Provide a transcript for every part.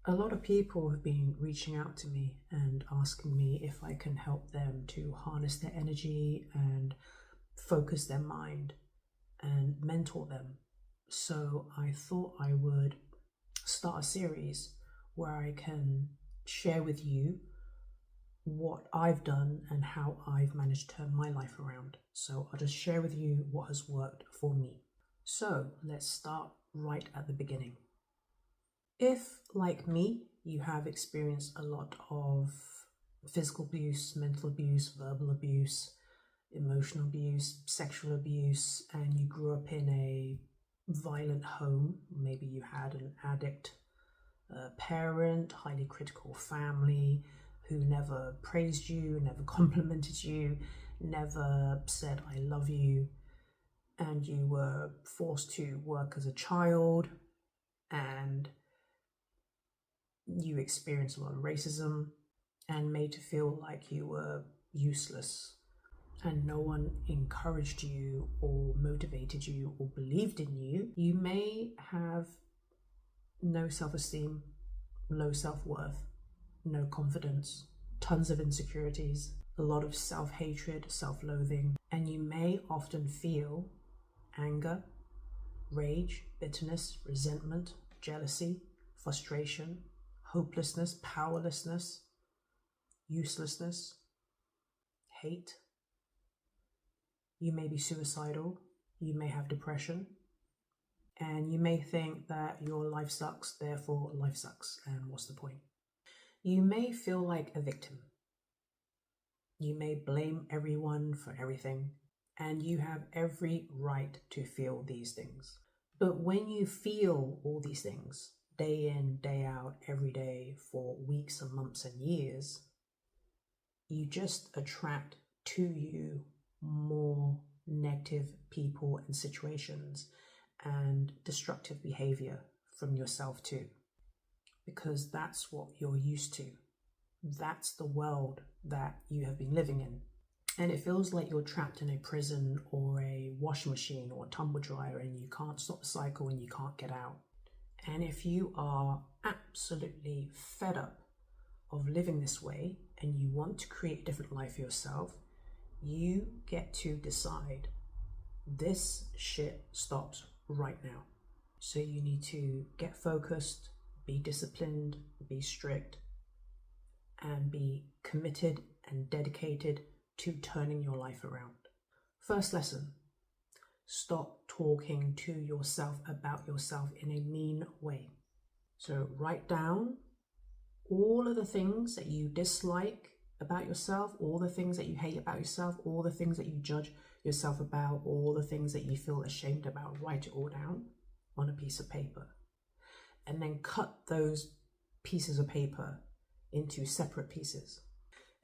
A lot of people have been reaching out to me and asking me if I can help them to harness their energy and focus their mind and mentor them. So I thought I would start a series where I can share with you what I've done and how I've managed to turn my life around. So I'll just share with you what has worked for me. So let's start right at the beginning. If, like me, you have experienced a lot of physical abuse, mental abuse, verbal abuse, emotional abuse, sexual abuse, and you grew up in a violent home, maybe you had an addict parent, highly critical family who never praised you, never complimented you, never said I love you, and you were forced to work as a child, and you experienced a lot of racism and made to feel like you were useless and no one encouraged you or motivated you or believed in you, you may have no self-esteem, low self-worth, no confidence, tons of insecurities, a lot of self-hatred, self-loathing, and you may often feel anger, rage, bitterness, resentment, jealousy, frustration, hopelessness, powerlessness, uselessness, hate. You may be suicidal, you may have depression, and you may think that your life sucks, therefore life sucks, and what's the point? You may feel like a victim. You may blame everyone for everything, and you have every right to feel these things. But when you feel all these things, day in, day out, every day, for weeks and months and years, you just attract to you more negative people and situations and destructive behavior from yourself too, because that's what you're used to. That's the world that you have been living in. And it feels like you're trapped in a prison or a washing machine or a tumble dryer and you can't stop the cycle and you can't get out. And if you are absolutely fed up of living this way and you want to create a different life for yourself, you get to decide this shit stops right now. So you need to get focused, be disciplined, be strict, and be committed and dedicated to turning your life around. First lesson, stop talking to yourself about yourself in a mean way. So write down all of the things that you dislike about yourself, all the things that you hate about yourself, all the things that you judge yourself about, all the things that you feel ashamed about. Write it all down on a piece of paper. And then cut those pieces of paper into separate pieces.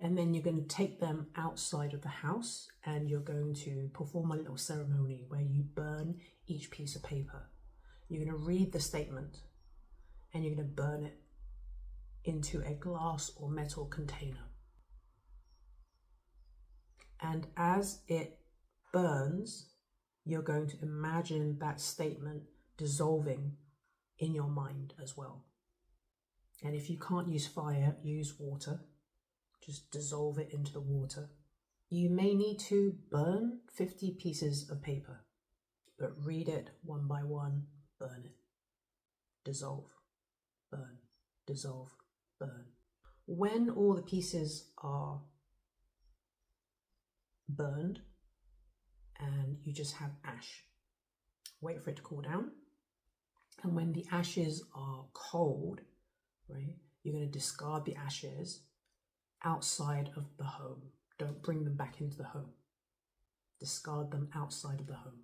And then you're going to take them outside of the house and you're going to perform a little ceremony where you burn each piece of paper. You're going to read the statement and you're going to burn it into a glass or metal container. And as it burns, you're going to imagine that statement dissolving in your mind as well. And if you can't use fire, use water. Just dissolve it into the water. You may need to burn 50 pieces of paper, but read it one by one, burn it. Dissolve, burn, dissolve, burn. When all the pieces are burned and you just have ash, wait for it to cool down. And when the ashes are cold, right, you're going to discard the ashes outside of the home. Don't bring them back into the home. Discard them outside of the home.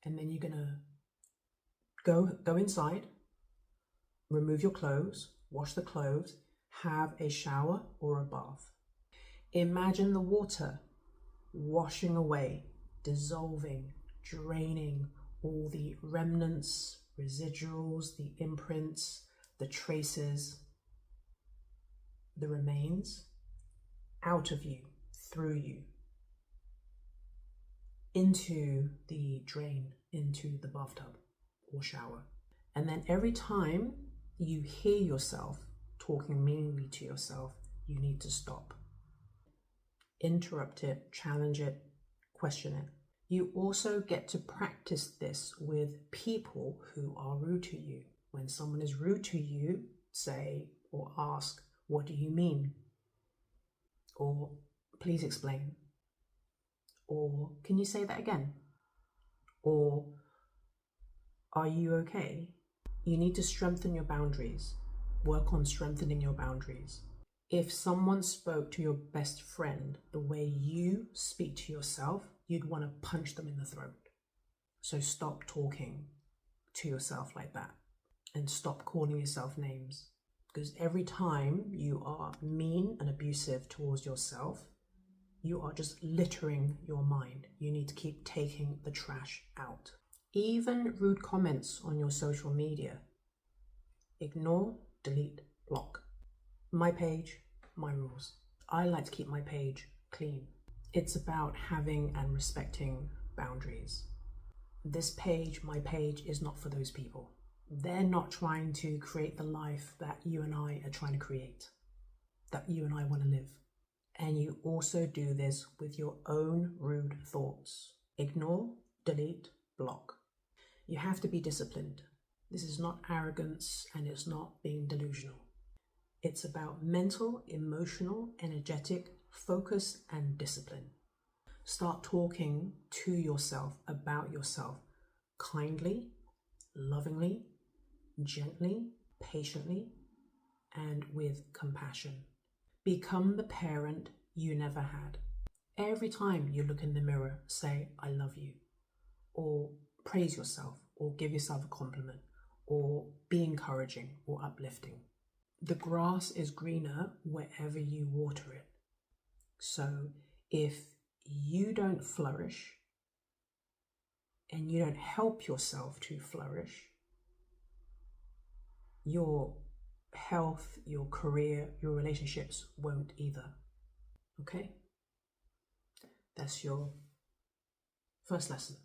And then you're going to go inside, remove your clothes, wash the clothes, have a shower or a bath. Imagine the water washing away, dissolving, draining all the remnants, residuals, the imprints, the traces, the remains out of you, through you, into the drain, into the bathtub or shower. And then every time you hear yourself talking meanly to yourself, you need to stop. Interrupt it, challenge it, question it. You also get to practice this with people who are rude to you. When someone is rude to you, say or ask, "What do you mean?" Or, "Please explain." Or, "Can you say that again?" Or, "Are you okay?" You need to strengthen your boundaries. Work on strengthening your boundaries. If someone spoke to your best friend the way you speak to yourself, you'd want to punch them in the throat. So stop talking to yourself like that and stop calling yourself names. Because every time you are mean and abusive towards yourself, you are just littering your mind. You need to keep taking the trash out. Even rude comments on your social media. Ignore, delete, block. My page, my rules. I like to keep my page clean. It's about having and respecting boundaries. This page, my page, is not for those people. They're not trying to create the life that you and I are trying to create, that you and I want to live. And you also do this with your own rude thoughts. Ignore, delete, block. You have to be disciplined. This is not arrogance and it's not being delusional. It's about mental, emotional, energetic focus and discipline. Start talking to yourself about yourself kindly, lovingly, gently, patiently, and with compassion. Become the parent you never had. Every time you look in the mirror, say, "I love you," or praise yourself, or give yourself a compliment, or be encouraging or uplifting. The grass is greener wherever you water it. So if you don't flourish and you don't help yourself to flourish, your health, your career, your relationships won't either. Okay? That's your first lesson.